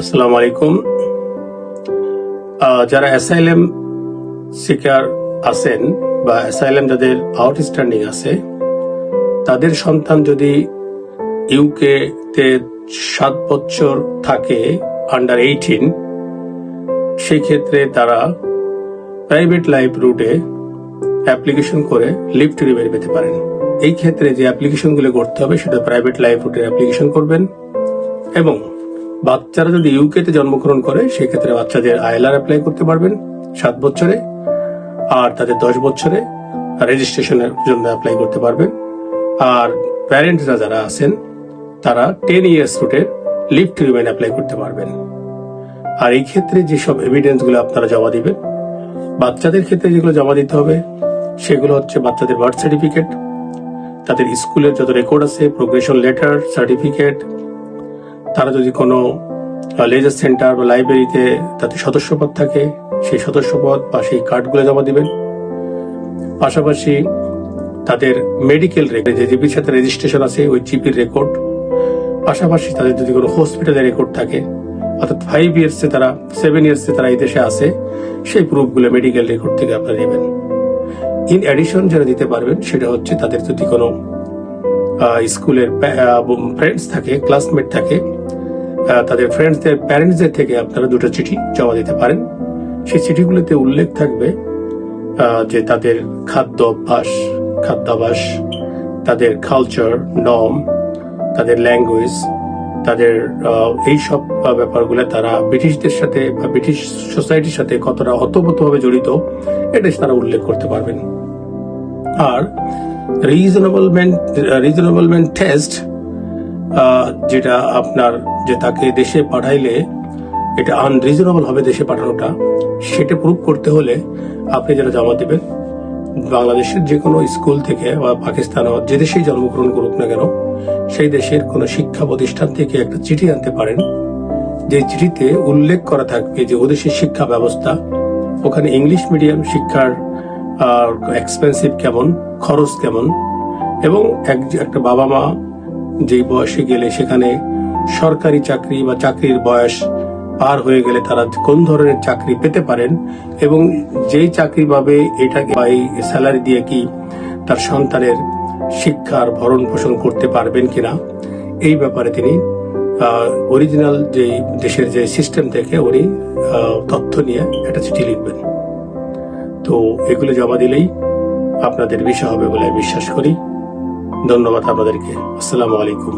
আসসালামু আলাইকুম। যারা অ্যাসাইলাম সিকার আছেন বা অ্যাসাইলাম যাদের আউটস্ট্যান্ডিং আছে, তাদের সন্তান যদি ইউকে তে 7 বছর থাকে, আন্ডার 18, সেই ক্ষেত্রে তারা প্রাইভেট লাইফ রুটে অ্যাপ্লিকেশন করে লিভ টু রিমেইন পেতে পারেন। এই ক্ষেত্রে যে অ্যাপ্লিকেশনগুলো করতে হবে সেটা প্রাইভেট লাইফ রুটের অ্যাপ্লিকেশন করবেন, এবং বাচ্চারা যদি ইউকেতে জন্মগ্রহণ করে সেক্ষেত্রে বাচ্চাদের আইএলআর অ্যাপ্লাই করতে পারবেন 7 বছরে, আর তাদের 10 বছরে রেজিস্ট্রেশনের জন্য অ্যাপ্লাই করতে পারবেন। আর প্যারেন্টসরা যারা আছেন তারা 10 ইয়ার্স রুটে লিভ টু রিমেইন অ্যাপ্লাই করতে পারবেন। আর এই ক্ষেত্রে যেসব এভিডেন্সগুলো আপনারা জমা দিবেন, বাচ্চাদের ক্ষেত্রে যেগুলো জমা দিতে হবে সেগুলো হচ্ছে বাচ্চাদের বার্থ সার্টিফিকেট, তাদের স্কুলের যত রেকর্ড আছে, প্রোগ্রেশন লেটার, সার্টিফিকেট, তারা যদি কোনো লেজার সেন্টার বা লাইব্রেরিতে তাদের সদস্যপদ থাকে সেই সদস্যপদ বা সেই কার্ডগুলো জমা দিবেন। পাশাপাশি তাদের মেডিকেল রেকর্ড, যে জিপির সাথে রেজিস্ট্রেশন আছে ওই জিপির রেকর্ড, পাশাপাশি তাদের যদি কোনো হসপিটালের রেকর্ড থাকে, অর্থাৎ 5 ইয়ার্সে তারা 7 ইয়ার্সে তারা এই দেশে আসে, সেই প্রুফগুলো মেডিকেল রেকর্ড থেকে আপনারা নেবেন। ইন অ্যাডিশন যেটা দিতে পারবেন সেটা হচ্ছে তাদের যদি কোনো স্কুলের ফ্রেন্ডস থাকে, ক্লাসমেট থাকে, তাদের ফ্রেন্ডসদের প্যারেন্টসদের থেকে আপনারা 2টা চিঠি জমা দিতে পারেন। সেই চিঠিগুলোতে উল্লেখ থাকবে যে তাদের খাদ্যাভ্যাস, তাদের কালচার, নর্ম, তাদের ল্যাঙ্গুয়েজ, তাদের এই সব ব্যাপারগুলো তারা ব্রিটিশদের সাথে বা ব্রিটিশ সোসাইটির সাথে কতটা ওতপ্রোতভাবে জড়িত এটা তারা উল্লেখ করতে পারবেন। আর রিজনেবলমেন্ট টেস্ট, যেটা আপনার যে তাকে দেশে পাঠাইলে এটা আনরিজনেবল হবে দেশে পাঠানোটা, সেটা প্রুভ করতে হলে আপনি যারা জমা দেবেন বাংলাদেশের যে কোনো স্কুল থেকে বা পাকিস্তান যে দেশেই জন্মগ্রহণ করুক না কেন, সেই দেশের কোনো শিক্ষা প্রতিষ্ঠান থেকে একটা চিঠি আনতে পারেন, যে চিঠিতে উল্লেখ করা থাকবে যে ওদেশের শিক্ষা ব্যবস্থা, ওখানে ইংলিশ মিডিয়াম শিক্ষার এক্সপেন্সিভ কেমন, খরচ কেমন, এবং একটা বাবা মা যেই বয়সে গেলে সেখানে সরকারি চাকরি বা চাকরির বয়স পার হয়ে গেলে তারা কোন ধরনের চাকরি পেতে পারেন, এবং যেই চাকরি পাবে এটাকে এই স্যালারি দিয়ে কি তার সন্তানের শিক্ষার ভরণ পোষণ করতে পারবেন কিনা, এই ব্যাপারে তিনি অরিজিনাল যে দেশের যে সিস্টেম থেকে উনি তথ্য নিয়ে একটা চিঠি লিখবেন। তো এগুলো জমা দিলেই আপনাদের বিষয় হবে বলে বিশ্বাস করি। ধন্যবাদ আপনাদেরকে। আসসালামু আলাইকুম।